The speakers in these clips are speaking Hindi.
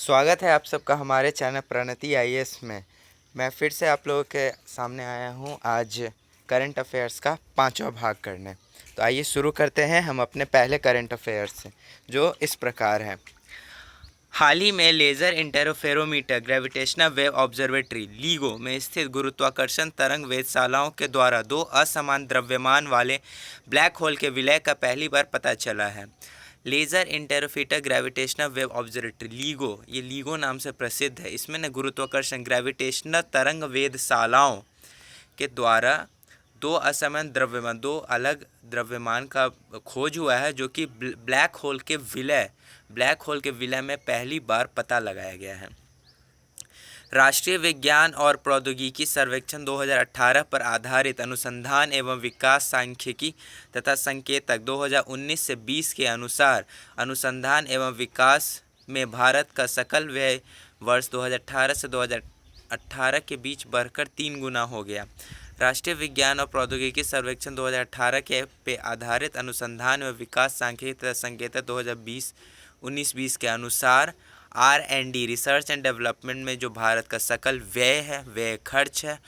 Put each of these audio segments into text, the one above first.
स्वागत है आप सबका हमारे चैनल प्रणति आईएएस में। मैं फिर से आप लोगों के सामने आया हूं आज करंट अफेयर्स का 5वां भाग करने। तो आइए शुरू करते हैं हम अपने पहले करंट अफेयर्स से, जो इस प्रकार है। हाल ही में laser interferometer gravitational wave observatory LIGO में स्थित गुरुत्वाकर्षण तरंग वेधशालाओं के द्वारा दो असमान द्रव्यमान वाले ब्लैक होल के विलय का पहली बार पता चला है। Laser interferometer gravitational wave observatory LIGO, ये लीगो नाम से प्रसिद्ध है। इसमें न गुरुत्वाकर्षण ग्रेविटेशनल तरंग वेधशालाओं के द्वारा दो असमान द्रव्यमान, दो अलग द्रव्यमान का खोज हुआ है, जो कि ब्लैक होल के विलय में पहली बार पता लगाया गया है। राष्ट्रीय विज्ञान और प्रौद्योगिकी सर्वेक्षण 2018 पर आधारित अनुसंधान एवं विकास सांख्यिकी तथा संकेतक 2019 से 20 के अनुसार अनुसंधान एवं विकास में भारत का सकल व्यय वर्ष 2018 से 2018 के बीच बढ़कर 3 गुना हो गया। राष्ट्रीय विज्ञान और प्रौद्योगिकी सर्वेक्षण 2018 के पे आधारित अनुसंधान एवं विकास सांख्यिकी तथा संकेतक 2019-20 के अनुसार R&D रिसर्च एंड डेवलपमेंट में जो भारत का सकल व्यय खर्च है,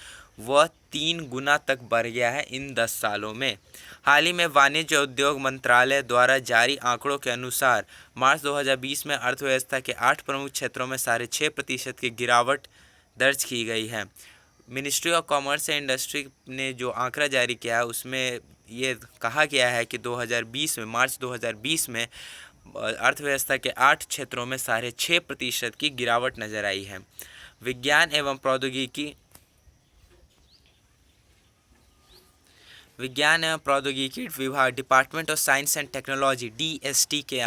वह 3 गुना तक बढ़ गया है इन 10 सालों में। हाल ही में वाणिज्य उद्योग मंत्रालय द्वारा जारी आंकड़ों के अनुसार मार्च 2020 में अर्थव्यवस्था के 8 प्रमुख क्षेत्रों में 6.5% की गिरावट दर्ज की गई है। Ministry of commerce and industry ने जो आंकड़ा जारी किया है, उसमें ये कहा गया है कि मार्च 2020 में अर्थव्यवस्था के 8 क्षेत्रों में 6.5% की गिरावट नजर आई है। विज्ञान एवं प्रौद्योगिकी विभाग department of science and technology DST के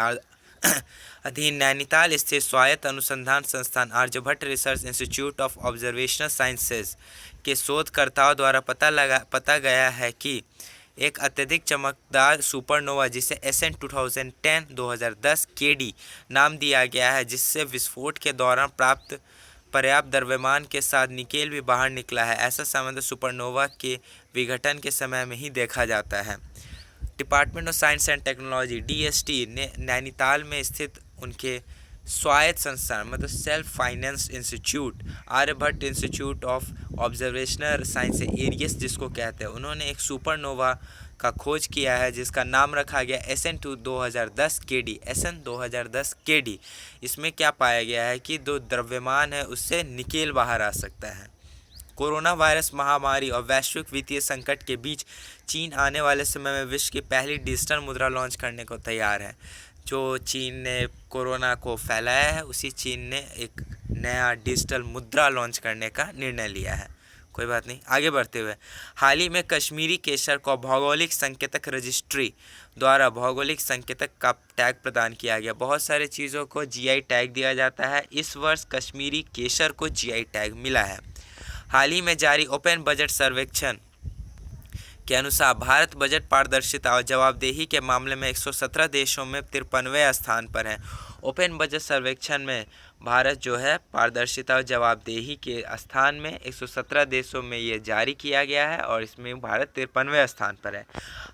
अधीन नैनीताल स्थित स्वायत्त अनुसंधान संस्थान Aryabhatta research institute of observational sciences के शोधकर्ताओं द्वारा पता गया है कि एक अत्यधिक चमकदार सुपरनोवा, जिसे SN 2010 KD नाम दिया गया है, जिससे विस्फोट के दौरान प्राप्त पर्याप्त द्रव्यमान के साथ निकेल भी बाहर निकला है। ऐसा संबंध सुपरनोवा के विघटन के समय में ही देखा जाता है। Department of science and technology DST ने नैनीताल में स्थित उनके स्वायत्त संस्थान मतलब self finance institute Aryabhatta institute of observational science ARIES जिसको कहते हैं, उन्होंने एक सुपरनोवा का खोज किया है, जिसका नाम रखा गया SN 2010 KD। इसमें क्या पाया गया है कि दो द्रव्यमान है, उससे निकेल बाहर आ सकता है। कोरोना वायरस महामारी और वैश्विक वित्तीय संकट के बीच चीन आने वाले समय में विश्व की पहली डिजिटल मुद्रा लॉन्च करने को तैयार है। जो चीन ने कोरोना को फैलाया है, उसी चीन ने एक नया डिजिटल मुद्रा लॉन्च करने का निर्णय लिया है। कोई बात नहीं, आगे बढ़ते हुए हाल ही में कश्मीरी केसर को भौगोलिक संकेतक रजिस्ट्री द्वारा भौगोलिक संकेतक का टैग प्रदान किया गया। बहुत सारे चीज़ों को GI टैग दिया जाता है। इस वर्ष कश्मीरी केसर को GI टैग मिला है। हाल ही में जारी ओपन बजट सर्वेक्षण के अनुसार भारत बजट पारदर्शिता और जवाबदेही के मामले में 117 देशों में 53वें स्थान पर है। ओपन बजट सर्वेक्षण में भारत जो है पारदर्शिता और जवाबदेही के स्थान में 117 देशों में ये जारी किया गया है और इसमें भारत 53वें स्थान पर है।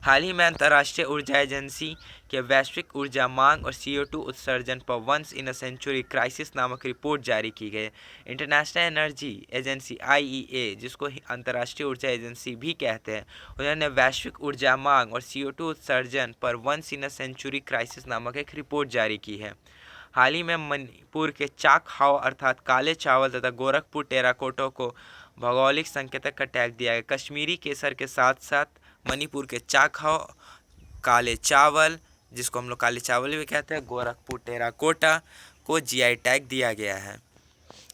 हाल ही में अंतर्राष्ट्रीय ऊर्जा एजेंसी के वैश्विक ऊर्जा मांग और CO2 उत्सर्जन पर once in a century crisis नामक रिपोर्ट जारी की गई। इंटरनेशनल एनर्जी एजेंसी IEA, जिसको अंतर्राष्ट्रीय ऊर्जा एजेंसी भी कहते हैं, उन्होंने वैश्विक ऊर्जा मांग और CO2 उत्सर्जन पर once in a century crisis नामक एक रिपोर्ट जारी की है। हाल ही में मणिपुर के चाकहाओ अर्थात काले चावल तथा गोरखपुर टेराकोटा को भौगोलिक संकेतक का टैग दिया गया। कश्मीरी केसर के साथ साथ मणिपुर के चाकहाओ काले चावल, जिसको हम लोग काले चावल भी कहते हैं, गोरखपुर टेराकोटा को GI टैग दिया गया है।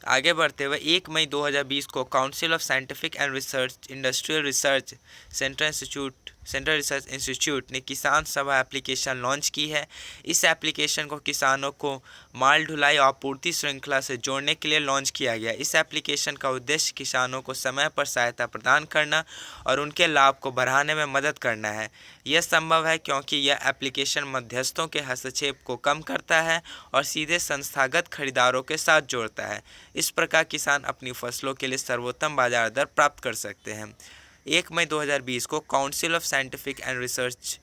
आगे बढ़ते हुए 1 मई 2020 को council of scientific and research industrial research central research institute ने किसान सभा एप्लीकेशन लॉन्च की है। इस एप्लीकेशन को किसानों को माल ढुलाई और आपूर्ति श्रृंखला से जोड़ने के लिए लॉन्च किया गया। इस एप्लीकेशन का उद्देश्य किसानों को समय पर सहायता प्रदान करना और उनके लाभ को बढ़ाने में मदद करना है। यह संभव है क्योंकि यह एप्लीकेशन मध्यस्थों के हस्तक्षेप को कम करता है और सीधे संस्थागत खरीदारों के साथ जोड़ता है। इस प्रकार किसान अपनी फसलों के लिए सर्वोत्तम बाजार दर प्राप्त कर सकते हैं। 1 मई 2020 को council of scientific and research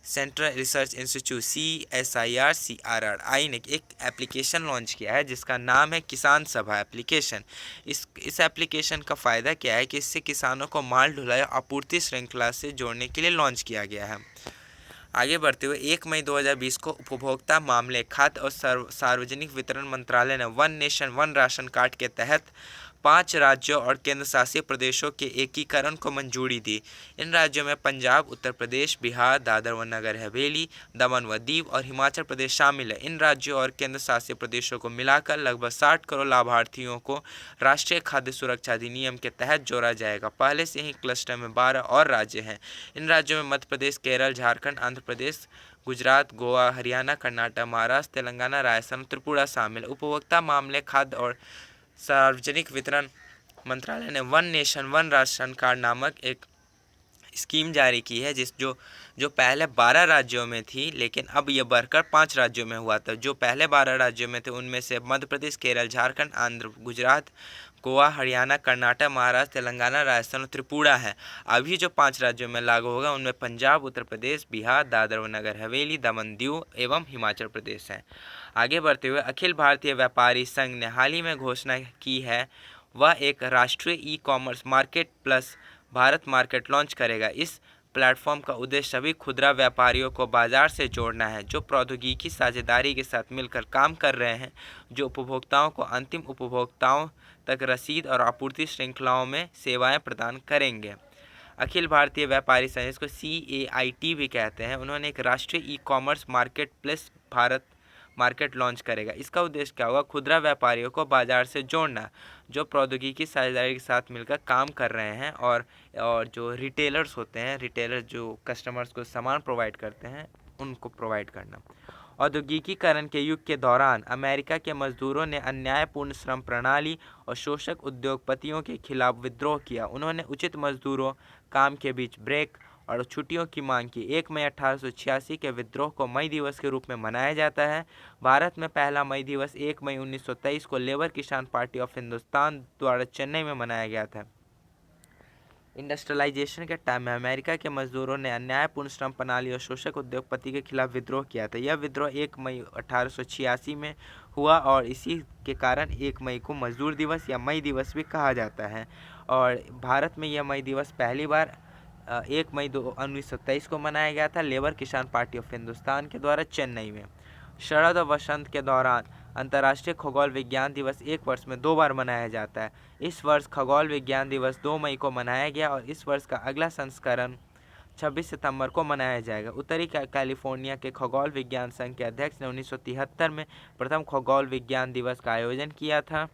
central research institute CSIR ने एक एप्लीकेशन लॉन्च किया है जिसका नाम है किसान सभा एप्लीकेशन। इस एप्लीकेशन का फ़ायदा क्या है कि इससे किसानों को माल ढुलाई आपूर्ति श्रृंखला से जोड़ने के लिए लॉन्च किया गया है। आगे बढ़ते हुए 1 मई 2020 को उपभोक्ता मामले, खाद्य और सार्वजनिक वितरण मंत्रालय ने one nation one ration card के तहत 5 राज्यों और केंद्र शासित प्रदेशों के एकीकरण को मंजूरी दी। इन राज्यों में पंजाब, उत्तर प्रदेश, बिहार, दादर व नगर हवेली, दमन व दीव और हिमाचल प्रदेश शामिल है। इन राज्यों और केंद्र शासित प्रदेशों को मिलाकर लगभग 60 करोड़ लाभार्थियों को राष्ट्रीय खाद्य सुरक्षा अधिनियम के तहत जोड़ा जाएगा। पहले से ही क्लस्टर में 12 और राज्य हैं। इन राज्यों में मध्य प्रदेश, केरल, झारखंड, आंध्र प्रदेश, गुजरात, गोवा, हरियाणा, कर्नाटक, महाराष्ट्र, तेलंगाना, राजस्थान, त्रिपुरा शामिल। उपभोक्ता मामले, खाद्य और सार्वजनिक वितरण मंत्रालय ने one nation one ration card नामक एक स्कीम जारी की है जो पहले 12 राज्यों में थी, लेकिन अब यह बढ़कर 5 राज्यों में हुआ था। जो पहले 12 राज्यों में थे उनमें से मध्य प्रदेश, केरल, झारखंड, आंध्र, गुजरात, गोवा, हरियाणा, कर्नाटक, महाराष्ट्र, तेलंगाना, राजस्थान और त्रिपुरा है। अभी जो 5 राज्यों में लागू होगा उनमें पंजाब, उत्तर प्रदेश, बिहार, दादर व नगर हवेली, दमन दीव एवं हिमाचल प्रदेश है। आगे बढ़ते हुए अखिल भारतीय व्यापारी संघ ने हाल ही में घोषणा की है वह एक राष्ट्रीय e-commerce market plus Bharat market launch करेगा। इस प्लेटफॉर्म का उद्देश्य सभी खुदरा व्यापारियों को बाजार से जोड़ना है जो प्रौद्योगिकी साझेदारी के साथ मिलकर काम कर रहे हैं, जो उपभोक्ताओं को अंतिम उपभोक्ताओं तक रसीद और आपूर्ति श्रृंखलाओं में सेवाएं प्रदान करेंगे। अखिल भारतीय व्यापारी संघ, इसको CAIT भी कहते हैं, उन्होंने एक राष्ट्रीय e-commerce marketplace Bharat market launch करेगा। इसका उद्देश्य क्या होगा? खुदरा व्यापारियों को बाजार से जोड़ना जो प्रौद्योगिकी साझेदारी के साथ मिलकर काम कर रहे हैं, और जो रिटेलर्स होते हैं, रिटेलर जो कस्टमर्स को सामान प्रोवाइड करते हैं, उनको प्रोवाइड करना। औद्योगिकीकरण के युग के दौरान अमेरिका के मजदूरों ने अन्यायपूर्ण श्रम प्रणाली और शोषक उद्योगपतियों के खिलाफ विद्रोह किया। उन्होंने उचित मजदूरों, काम के बीच ब्रेक और छुट्टियों की मांग की। 1 मई 1886 के विद्रोह को मई दिवस के रूप में मनाया जाता है। भारत में पहला मई दिवस 1 मई 1923 को लेबर किसान पार्टी ऑफ हिंदुस्तान द्वारा चेन्नई में मनाया गया था। इंडस्ट्रियलाइजेशन के टाइम में अमेरिका के मजदूरों ने अन्यायपूर्ण श्रम प्रणाली और शोषक उद्योगपति के खिलाफ विद्रोह किया था। यह विद्रोह 1 मई 1886 में हुआ और इसी के कारण 1 मई को मजदूर दिवस या मई दिवस भी कहा जाता है। और भारत में यह मई दिवस पहली बार 1 मई 1923 को मनाया गया था लेबर किसान पार्टी ऑफ हिंदुस्तान के द्वारा चेन्नई में। शरद और वसंत के दौरान अंतर्राष्ट्रीय खगोल विज्ञान दिवस 1 वर्ष में 2 बार मनाया जाता है। इस वर्ष खगोल विज्ञान दिवस 2 मई को मनाया गया और इस वर्ष का अगला संस्करण 26 सितंबर को मनाया जाएगा। उत्तरी कैलिफोर्निया के खगोल विज्ञान संघ के अध्यक्ष ने 1973 में प्रथम खगोल विज्ञान दिवस का आयोजन किया था।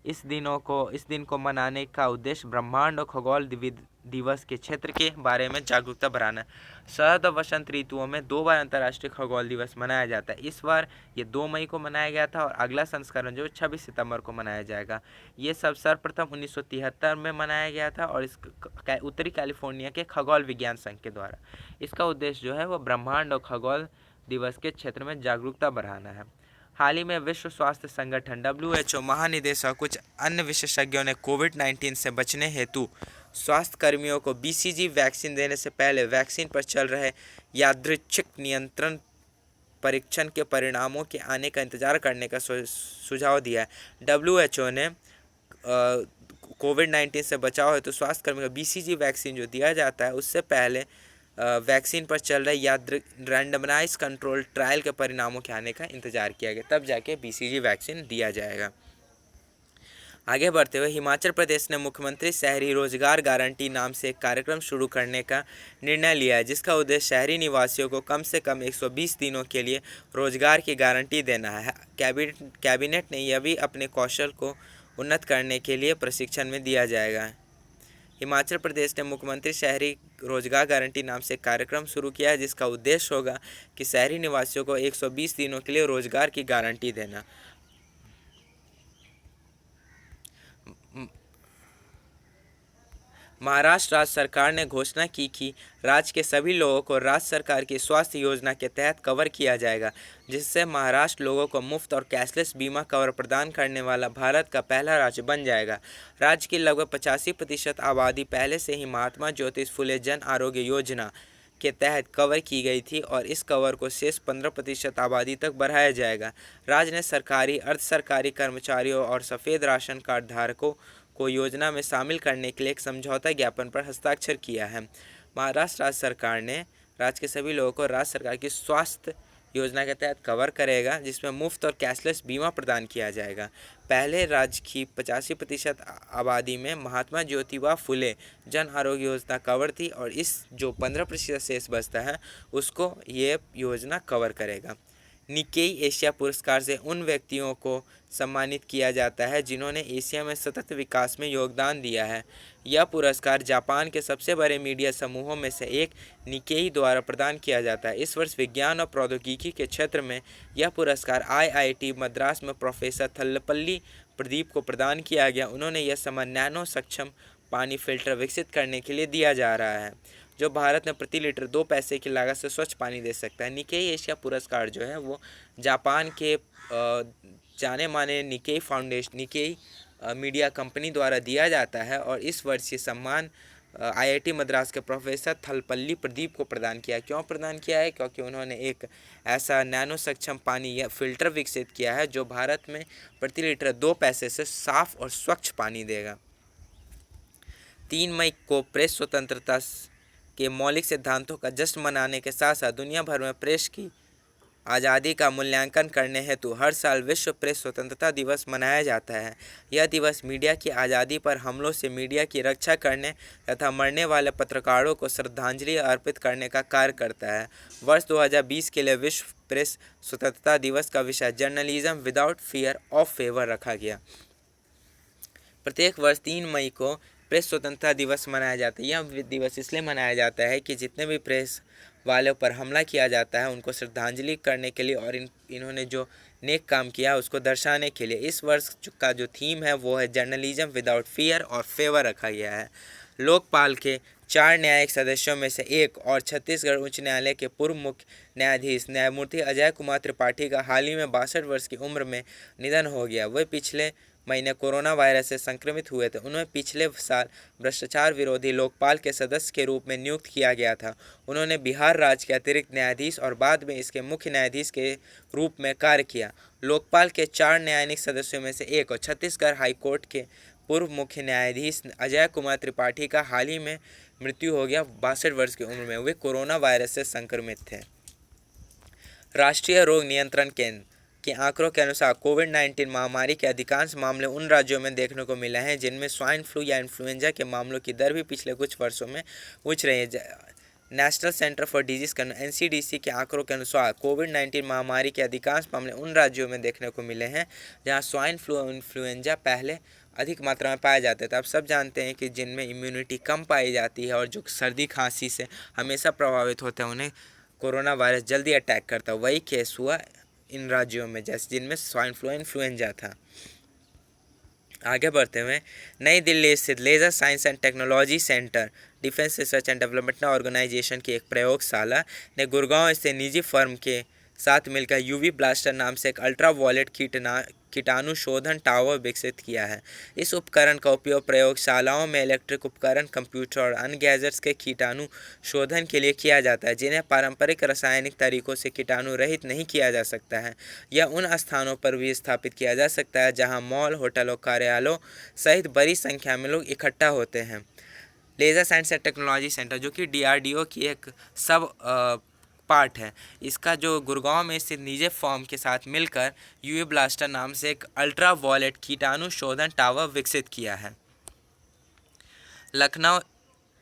इस दिन को मनाने का उद्देश्य ब्रह्मांड और खगोल दिवस के क्षेत्र के बारे में जागरूकता बढ़ाना। शरद और वसंत ऋतुओं में 2 बार अंतर्राष्ट्रीय खगोल दिवस मनाया जाता है। इस बार ये 2 मई को मनाया गया था और अगला संस्करण जो 26 सितंबर को मनाया जाएगा। ये सब सर्वप्रथम 1973 में मनाया गया था और इस उत्तरी कैलिफोर्निया के खगोल विज्ञान संघ के द्वारा। इसका उद्देश्य जो है वो ब्रह्मांड और खगोल दिवस के क्षेत्र में जागरूकता बढ़ाना है। हाल ही में विश्व स्वास्थ्य संगठन WHO महानिदेशक और कुछ अन्य विशेषज्ञों ने कोविड-19 से बचने हेतु स्वास्थ्य कर्मियों को BCG वैक्सीन देने से पहले वैक्सीन पर चल रहे यादृच्छिक नियंत्रण परीक्षण के परिणामों के आने का इंतजार करने का सुझाव दिया है। WHO ने कोविड-19 से बचाव हेतु स्वास्थ्य कर्मियों को BCG वैक्सीन जो दिया जाता है उससे पहले वैक्सीन पर चल रहे रैंडमाइज कंट्रोल ट्रायल के परिणामों के आने का इंतजार किया गया, तब जाके BCG वैक्सीन दिया जाएगा। आगे बढ़ते हुए हिमाचल प्रदेश ने मुख्यमंत्री शहरी रोजगार गारंटी नाम से एक कार्यक्रम शुरू करने का निर्णय लिया है, जिसका उद्देश्य शहरी निवासियों को कम से कम 120 दिनों के लिए रोजगार की गारंटी देना है। कैबिनेट ने यह भी अपने कौशल को उन्नत करने के लिए प्रशिक्षण में दिया जाएगा। हिमाचल प्रदेश ने मुख्यमंत्री शहरी रोजगार गारंटी नाम से कार्यक्रम शुरू किया है, जिसका उद्देश्य होगा कि शहरी निवासियों को 120 दिनों के लिए रोजगार की गारंटी देना। महाराष्ट्र राज्य सरकार ने घोषणा की कि राज्य के सभी लोगों को राज्य सरकार की स्वास्थ्य योजना के तहत कवर किया जाएगा, जिससे महाराष्ट्र लोगों को मुफ्त और कैशलेस बीमा कवर प्रदान करने वाला भारत का पहला राज्य बन जाएगा। राज्य की लगभग 85% आबादी पहले से ही महात्मा ज्योतिष फुले जन आरोग्य योजना के तहत कवर की गई थी और इस कवर को शेष 15% आबादी तक बढ़ाया जाएगा। राज्य ने सरकारी, अर्ध सरकारी कर्मचारियों और सफ़ेद राशन कार्ड धारकों को योजना में शामिल करने के लिए एक समझौता ज्ञापन पर हस्ताक्षर किया है। महाराष्ट्र राज्य सरकार ने राज्य के सभी लोगों को राज्य सरकार की स्वास्थ्य योजना के तहत कवर करेगा, जिसमें मुफ्त और कैशलेस बीमा प्रदान किया जाएगा। पहले राज्य की 85% आबादी में महात्मा ज्योतिबा फुले जन आरोग्य योजना कवर थी और इस जो 15% शेष बचता है उसको ये योजना कवर करेगा। निक्केई एशिया पुरस्कार से उन व्यक्तियों को सम्मानित किया जाता है जिन्होंने एशिया में सतत विकास में योगदान दिया है। यह पुरस्कार जापान के सबसे बड़े मीडिया समूहों में से एक निक्केई द्वारा प्रदान किया जाता है। इस वर्ष विज्ञान और प्रौद्योगिकी के क्षेत्र में यह पुरस्कार आईआईटी मद्रास में प्रोफेसर थल्लपल्ली प्रदीप को प्रदान किया गया। उन्होंने यह सम्मान नैनो सक्षम पानी फिल्टर विकसित करने के लिए दिया जा रहा है, जो भारत में प्रति लीटर 2 पैसे की लागत से स्वच्छ पानी दे सकता है। निक्केई एशिया पुरस्कार जो है वो जापान के जाने माने निक्केई मीडिया कंपनी द्वारा दिया जाता है और इस वर्ष ये सम्मान आईआईटी मद्रास के प्रोफेसर थलपल्ली प्रदीप को प्रदान किया। क्यों प्रदान किया है? क्योंकि उन्होंने एक ऐसा नैनो सक्षम पानी या फिल्टर विकसित किया है जो भारत में प्रति लीटर 2 पैसे से साफ और स्वच्छ पानी देगा। 3 मई को प्रेस स्वतंत्रता के मौलिक सिद्धांतों का जश्न मनाने के साथ साथ दुनिया भर में प्रेस की आज़ादी का मूल्यांकन करने हेतु हर साल विश्व प्रेस स्वतंत्रता दिवस मनाया जाता है। यह दिवस मीडिया की आज़ादी पर हमलों से मीडिया की रक्षा करने तथा मरने वाले पत्रकारों को श्रद्धांजलि अर्पित करने का कार्य करता है। वर्ष 2020 के लिए विश्व प्रेस स्वतंत्रता दिवस का विषय journalism without fear of favour रखा गया। प्रत्येक वर्ष 3 मई को प्रेस स्वतंत्रता दिवस मनाया जाता है। यह दिवस इसलिए मनाया जाता है कि जितने भी प्रेस वालों पर हमला किया जाता है उनको श्रद्धांजलि करने के लिए और इन्होंने जो नेक काम किया उसको दर्शाने के लिए। इस वर्ष का जो थीम है वो है जर्नलिज्म विदाउट फियर और फेवर रखा गया है। लोकपाल के 4 न्यायिक सदस्यों में से एक और छत्तीसगढ़ उच्च न्यायालय के पूर्व मुख्य न्यायाधीश न्यायमूर्ति अजय कुमार त्रिपाठी का हाल ही में 62 वर्ष की उम्र में निधन हो गया। वे पिछले महीने कोरोना वायरस से संक्रमित हुए थे। उन्हें पिछले साल भ्रष्टाचार विरोधी लोकपाल के सदस्य के रूप में नियुक्त किया गया था। उन्होंने बिहार राज्य के अतिरिक्त न्यायाधीश और बाद में इसके मुख्य न्यायाधीश के रूप में कार्य किया। लोकपाल के 4 न्यायिक सदस्यों में से एक और छत्तीसगढ़ हाईकोर्ट के पूर्व मुख्य न्यायाधीश अजय कुमार त्रिपाठी का हाल ही में मृत्यु हो गया। 62 वर्ष की उम्र में वे कोरोना वायरस से संक्रमित थे। राष्ट्रीय रोग नियंत्रण केंद्र के आंकड़ों के अनुसार कोविड-19 महामारी के अधिकांश मामले उन राज्यों में देखने को मिले हैं जिनमें स्वाइन फ्लू या इन्फ्लुएंजा के मामलों की दर भी पिछले कुछ वर्षों में उच्च रही है। National centre for disease control NCDC के आंकड़ों के अनुसार कोविड-19 महामारी के अधिकांश मामले उन राज्यों में देखने को मिले हैं जहां स्वाइन फ्लू और इन्फ्लुएंजा पहले अधिक मात्रा में पाए जाते थे। आप सब जानते हैं कि जिनमें इम्यूनिटी कम पाई जाती है और जो सर्दी खांसी से हमेशा प्रभावित होते हैं उन्हें कोरोना वायरस जल्दी अटैक करता है। वही केस हुआ इन राज्यों में जैसे जिनमें स्वाइन फ्लू इन्फ्लुएंजा था। आगे बढ़ते हुए नई दिल्ली स्थित laser science and technology centre defence research and development organisation की एक प्रयोगशाला ने गुड़गांव स्थित निजी फर्म के साथ मिलकर यूवी ब्लास्टर नाम से एक अल्ट्रा वॉयलेट कीटाणु शोधन टावर विकसित किया है। इस उपकरण का उपयोग प्रयोगशालाओं में इलेक्ट्रिक उपकरण, कंप्यूटर और अन्य गैजेट्स के कीटाणु शोधन के लिए किया जाता है जिन्हें पारंपरिक रासायनिक तरीकों से कीटाणु रहित नहीं किया जा सकता है। यह उन स्थानों पर भी स्थापित किया जा सकता है जहां मॉल, होटल और कार्यालयों सहित बड़ी संख्या में लोग इकट्ठा होते हैं। Laser science and technology centre जो कि DRDO की एक सब पार्ट है, इसका जो गुड़गांव में स्थित निजी फर्म के साथ मिलकर यूवी ब्लास्टर नाम से एक अल्ट्रा वॉयलेट कीटाणु शोधन टावर विकसित किया है। लखनऊ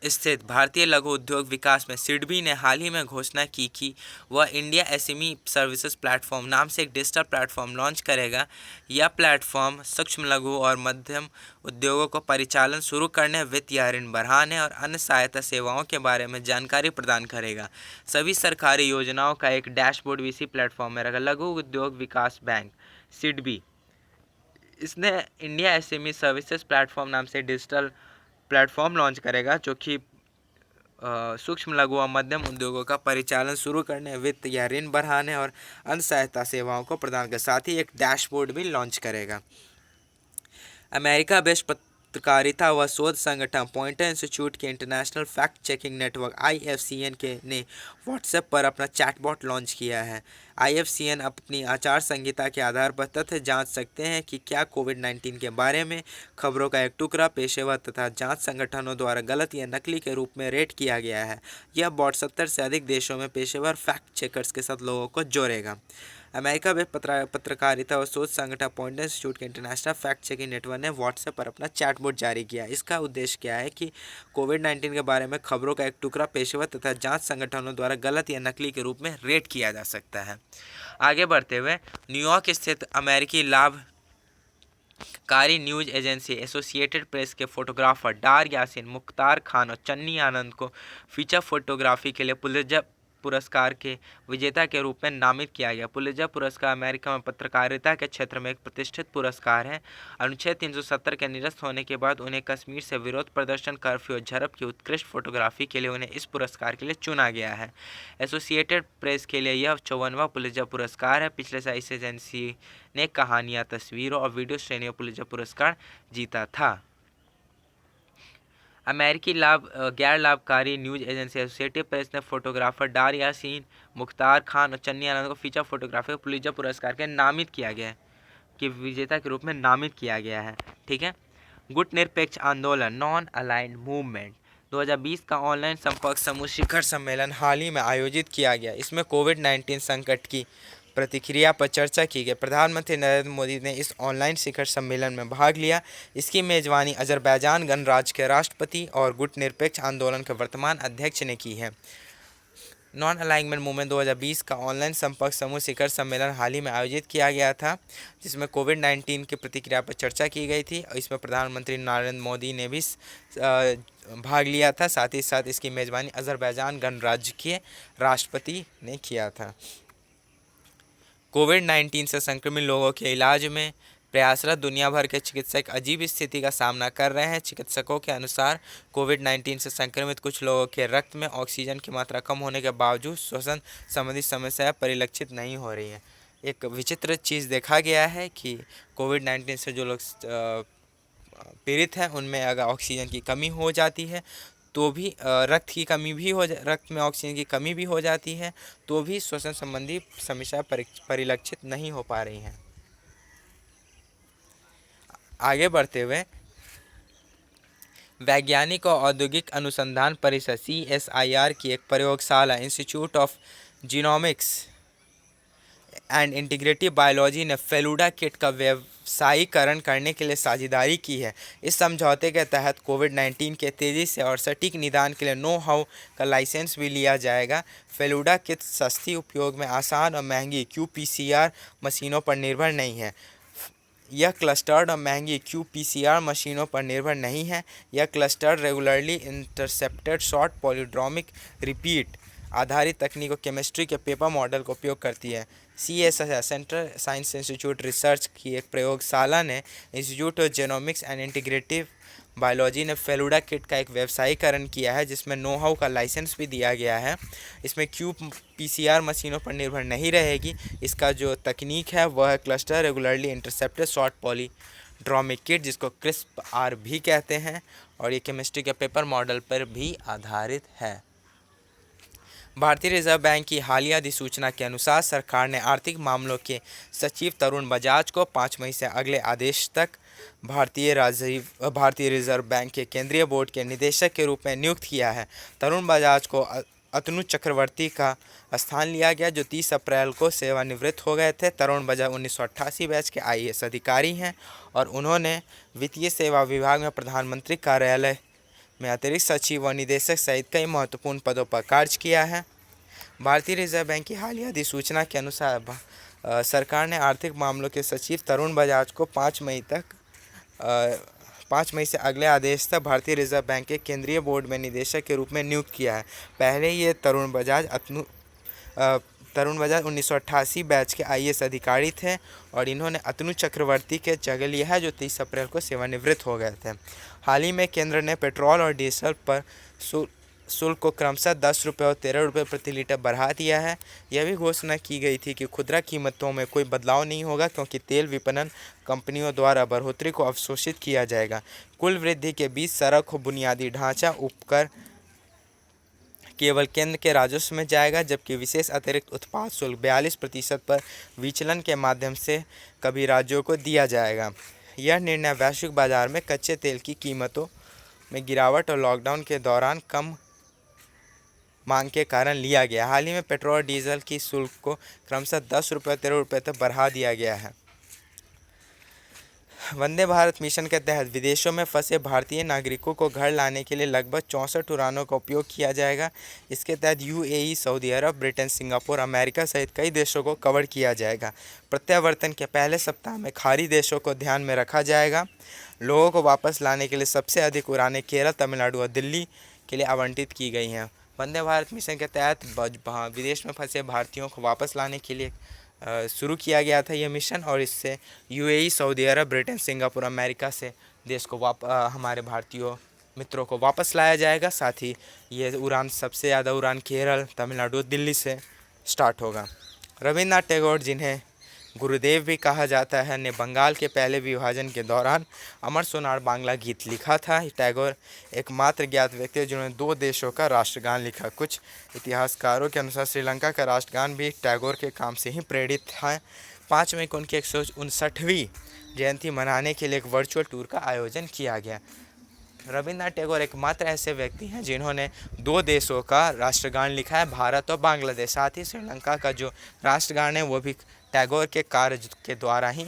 स्थित भारतीय लघु उद्योग विकास में सिडबी ने हाल ही में घोषणा की कि वह इंडिया एसएमई सर्विसेज प्लेटफॉर्म नाम से एक डिजिटल प्लेटफॉर्म लॉन्च करेगा। यह प्लेटफॉर्म सूक्ष्म, लघु और मध्यम उद्योगों को परिचालन शुरू करने, वित्त या ऋण बढ़ाने और अन्य सहायता सेवाओं के बारे में जानकारी प्रदान करेगा। सभी सरकारी योजनाओं का एक डैशबोर्ड भी इसी प्लेटफॉर्म में रहेगा। लघु उद्योग विकास बैंक सिडबी इसने इंडिया एसएमई सर्विसेज प्लेटफॉर्म नाम से डिजिटल प्लेटफॉर्म लॉन्च करेगा जो कि सूक्ष्म, लघु और मध्यम उद्योगों का परिचालन शुरू करने, वित्त या ऋण बढ़ाने और अन्य सहायता सेवाओं को प्रदान कर साथ ही एक डैशबोर्ड भी लॉन्च करेगा। अमेरिका बेस्ड पत्रकारिता व शोध संगठन पॉइंटर इंस्टीट्यूट के international fact checking network IFCN के ने व्हाट्सएप पर अपना चैटबॉट लॉन्च किया है। IFCN अपनी आचार संहिता के आधार पर तथ्य जांच सकते हैं कि क्या कोविड-19 के बारे में खबरों का एक टुकड़ा पेशेवर तथा जांच संगठनों द्वारा गलत या नकली के रूप में रेट किया गया है। यह बॉट 70 से अधिक देशों में पेशेवर फैक्ट चेकर्स के साथ लोगों को जोड़ेगा। अमेरिका में पत्रकारिता और शोध संगठन पॉइंटर इंस्टीट्यूट के इंटरनेशनल फैक्ट चेकिंग नेटवर्क ने व्हाट्सएप पर अपना चैटबॉट जारी किया। इसका उद्देश्य क्या है कि कोविड-19 के बारे में खबरों का एक टुकड़ा पेशेवर तथा जांच संगठनों द्वारा गलत या नकली के रूप में रेट किया जा सकता है। आगे बढ़ते हुए न्यूयॉर्क स्थित अमेरिकी लाभकारी न्यूज एजेंसी एसोसिएटेड प्रेस के फोटोग्राफर डार यासीन, मुख्तार खान और चन्नी आनंद को फीचर फोटोग्राफी के लिए पुलित्जर पुरस्कार के विजेता के रूप में नामित किया गया। पुलित्जर पुरस्कार अमेरिका में पत्रकारिता के क्षेत्र में एक प्रतिष्ठित पुरस्कार है। अनुच्छेद 370 के निरस्त होने के बाद उन्हें कश्मीर से विरोध प्रदर्शन, कर्फ्यू और झड़प की उत्कृष्ट फोटोग्राफी के लिए उन्हें इस पुरस्कार के लिए चुना गया है। एसोसिएटेड प्रेस के लिए यह 54वां पुलित्जर पुरस्कार है। पिछले साल इस एजेंसी ने कहानियाँ, तस्वीरों और वीडियो श्रेणी में पुलित्जर पुरस्कार जीता था। अमेरिकी गैर लाभकारी न्यूज एजेंसी एसोसिएटेड प्रेस ने फोटोग्राफर डार यासीन, मुख्तार खान और चन्नी आनंद को फीचर फोटोग्राफी के पुलित्जर पुरस्कार के नामित किया गया है, कि विजेता के रूप में नामित किया गया है। ठीक है। गुटनिरपेक्ष आंदोलन नॉन अलाइंड मूवमेंट 2020 का ऑनलाइन संपर्क समूह शिखर सम्मेलन हाल ही में आयोजित किया गया। इसमें कोविड-19 संकट की प्रतिक्रिया पर चर्चा की गई। प्रधानमंत्री नरेंद्र मोदी ने इस ऑनलाइन शिखर सम्मेलन में भाग लिया। इसकी मेजबानी अजरबैजान गणराज्य के राष्ट्रपति और गुटनिरपेक्ष आंदोलन के वर्तमान अध्यक्ष ने की है। नॉन अलाइनमेंट मूवमेंट 2020 का ऑनलाइन संपर्क समूह शिखर सम्मेलन हाल ही में आयोजित किया गया था, जिसमें कोविड-19 की प्रतिक्रिया पर चर्चा की गई थी और इसमें प्रधानमंत्री नरेंद्र मोदी ने भी भाग लिया था। साथ ही साथ इसकी मेजबानी अजरबैजान गणराज्य के राष्ट्रपति ने किया था। कोविड-19 से संक्रमित लोगों के इलाज में प्रयासरत दुनिया भर के चिकित्सक अजीब स्थिति का सामना कर रहे हैं। चिकित्सकों के अनुसार कोविड-19 से संक्रमित कुछ लोगों के रक्त में ऑक्सीजन की मात्रा कम होने के बावजूद श्वसन संबंधी समस्याएं परिलक्षित नहीं हो रही हैं। एक विचित्र चीज़ देखा गया है कि कोविड-19 से जो लोग पीड़ित हैं उनमें अगर ऑक्सीजन की कमी हो जाती है तो भी रक्त में ऑक्सीजन की कमी भी हो जाती है तो भी श्वसन संबंधी समस्या परिलक्षित नहीं हो पा रही हैं। आगे बढ़ते हुए वैज्ञानिक और औद्योगिक अनुसंधान परिषद CSIR की एक प्रयोगशाला institute of genomics and integrative biology ने फेलुडा किट का व्यवसायीकरण करने के लिए साझेदारी की है। इस समझौते के तहत कोविड-19 के तेज़ी से और सटीक निदान के लिए नो हाउ का लाइसेंस भी लिया जाएगा। फेलुडा किट सस्ती, उपयोग में आसान और महंगी qPCR मशीनों पर निर्भर नहीं है। यह क्लस्टर्ड और महंगी qPCR मशीनों पर निर्भर नहीं है। यह clustered regularly intercepted short palindromic repeat आधारित तकनीक और केमिस्ट्री के पेपर मॉडल का उपयोग करती है। CSIR central science institute research की एक प्रयोगशाला ने institute of genomics and integrative biology ने फेलुडा किट का एक व्यवसायीकरण किया है, जिसमें नो हाउ का लाइसेंस भी दिया गया है। इसमें qPCR मशीनों पर निर्भर नहीं रहेगी। इसका जो तकनीक है वह है cluster regularly intercepted short palindromic kit, जिसको CRISPR भी कहते हैं, और ये केमिस्ट्री के पेपर मॉडल पर भी आधारित है। भारतीय रिजर्व बैंक की हालिया अधिसूचना के अनुसार सरकार ने आर्थिक मामलों के सचिव तरुण बजाज को 5 मई से अगले आदेश तक भारतीय रिजर्व बैंक के केंद्रीय बोर्ड के निदेशक के रूप में नियुक्त किया है। तरुण बजाज को अतनु चक्रवर्ती का स्थान लिया गया, जो 30 अप्रैल को सेवानिवृत्त हो गए थे। तरुण बजाज 1988 बैच के IAS अधिकारी हैं और उन्होंने वित्तीय सेवा विभाग में प्रधानमंत्री कार्यालय में अतिरिक्त सचिव व निदेशक सहित कई महत्वपूर्ण पदों पर कार्य किया है। भारतीय रिजर्व बैंक की हालिया अधिसूचना के अनुसार सरकार ने आर्थिक मामलों के सचिव तरुण बजाज को 5 मई से अगले आदेश तक भारतीय रिजर्व बैंक के केंद्रीय बोर्ड में निदेशक के रूप में नियुक्त किया है। पहले ये तरुण बजाज 1988 बैच के IAS अधिकारी थे और इन्होंने अतनु चक्रवर्ती के जगह लिया है, जो 30 अप्रैल को सेवानिवृत्त हो गए थे। हाल ही में केंद्र ने पेट्रोल और डीजल पर शुल्क को क्रमशः 10 रुपये और 13 रुपये प्रति लीटर बढ़ा दिया है। यह भी घोषणा की गई थी कि खुदरा कीमतों में कोई बदलाव नहीं होगा, क्योंकि तेल विपणन कंपनियों द्वारा बढ़ोतरी को अवशोषित किया जाएगा। कुल वृद्धि के बीच सड़क, बुनियादी ढांचा, उपकर केवल केंद्र के राजस्व में जाएगा, जबकि विशेष अतिरिक्त उत्पाद शुल्क 42% पर विचलन के माध्यम से कभी राज्यों को दिया जाएगा। यह निर्णय वैश्विक बाजार में कच्चे तेल की कीमतों में गिरावट और लॉकडाउन के दौरान कम मांग के कारण लिया गया। हाल ही में पेट्रोल और डीजल की शुल्क को क्रमशः 10 रुपये और 13 रुपये तक बढ़ा दिया गया है। वंदे भारत मिशन के तहत विदेशों में फंसे भारतीय नागरिकों को घर लाने के लिए लगभग 64 उड़ानों का उपयोग किया जाएगा। इसके तहत यूएई, सऊदी अरब, ब्रिटेन, सिंगापुर, अमेरिका सहित कई देशों को कवर किया जाएगा। प्रत्यावर्तन के पहले सप्ताह में खाड़ी देशों को ध्यान में रखा जाएगा। लोगों को वापस लाने के लिए सबसे अधिक उड़ानें केरल, तमिलनाडु और दिल्ली के लिए आवंटित की गई हैं। वंदे भारत मिशन के तहत विदेश में फंसे भारतीयों को वापस लाने के लिए शुरू किया गया था यह मिशन, और इससे यूएई, सऊदी अरब, ब्रिटेन, सिंगापुर, अमेरिका से देश को हमारे भारतीय मित्रों को वापस लाया जाएगा। साथ ही ये उड़ान सबसे ज़्यादा उड़ान केरल, तमिलनाडु, दिल्ली से स्टार्ट होगा। रविन्द्रनाथ टैगोर, जिन्हें गुरुदेव भी कहा जाता है, ने बंगाल के पहले विभाजन के दौरान अमर सोनार बांग्ला गीत लिखा था। टैगोर एकमात्र ज्ञात व्यक्ति है जिन्होंने 2 देशों का राष्ट्रगान लिखा। कुछ इतिहासकारों के अनुसार श्रीलंका का राष्ट्रगान भी टैगोर के काम से ही प्रेरित था। 5 मई को उनकी 159वीं जयंती मनाने के लिए एक वर्चुअल टूर का आयोजन किया गया। रविन्द्रनाथ टैगोर एकमात्र ऐसे व्यक्ति हैं जिन्होंने 2 देशों का राष्ट्रगान लिखा है, भारत और बांग्लादेश। साथ ही श्रीलंका का जो राष्ट्रगान है वो भी टैगोर के कार्य के द्वारा ही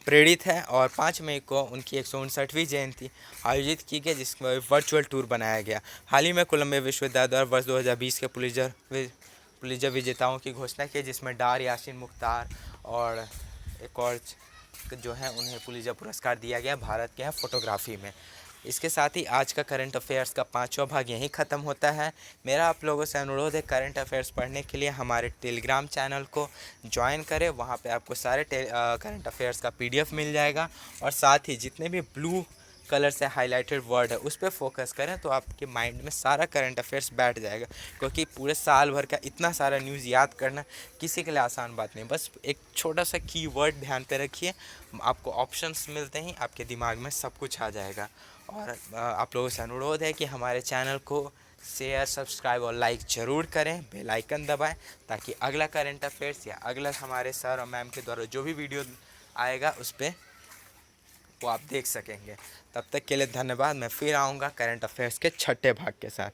प्रेरित है। और 5 मई को उनकी 159वीं जयंती आयोजित की गई, जिसमें वर्चुअल टूर बनाया गया। हाल ही में कोलंबिया विश्वविद्यालय द्वारा वर्ष 2020 के पुलित्जर विजेताओं की घोषणा की, जिसमें डार, यासीन मुख्तार और एक और जो है उन्हें पुलित्जर पुरस्कार दिया गया। भारत के हैं फोटोग्राफी में। इसके साथ ही आज का करंट अफेयर्स का 5वां भाग यहीं ख़त्म होता है। मेरा आप लोगों से अनुरोध है, करंट अफेयर्स पढ़ने के लिए हमारे टेलीग्राम चैनल को ज्वाइन करें। वहाँ पे आपको सारे करंट अफेयर्स का PDF मिल जाएगा, और साथ ही जितने भी ब्लू कलर से हाईलाइटेड वर्ड है उस पर फोकस करें तो आपके माइंड में सारा करंट अफेयर्स बैठ जाएगा, क्योंकि पूरे साल भर का इतना सारा न्यूज़ याद करना किसी के लिए आसान बात नहीं। बस एक छोटा सा कीवर्ड ध्यान पे रखिए, आपको ऑप्शंस मिलते ही आपके दिमाग में सब कुछ आ जाएगा। और आप लोगों से अनुरोध है कि हमारे चैनल को शेयर, सब्सक्राइब और लाइक ज़रूर करें, बेल आइकन दबाएं, ताकि अगला करंट अफेयर्स या अगला हमारे सर और मैम के द्वारा जो भी वीडियो आएगा उस पर वो आप देख सकेंगे। तब तक के लिए धन्यवाद। मैं फिर आऊँगा करंट अफेयर्स के 6ठे भाग के साथ।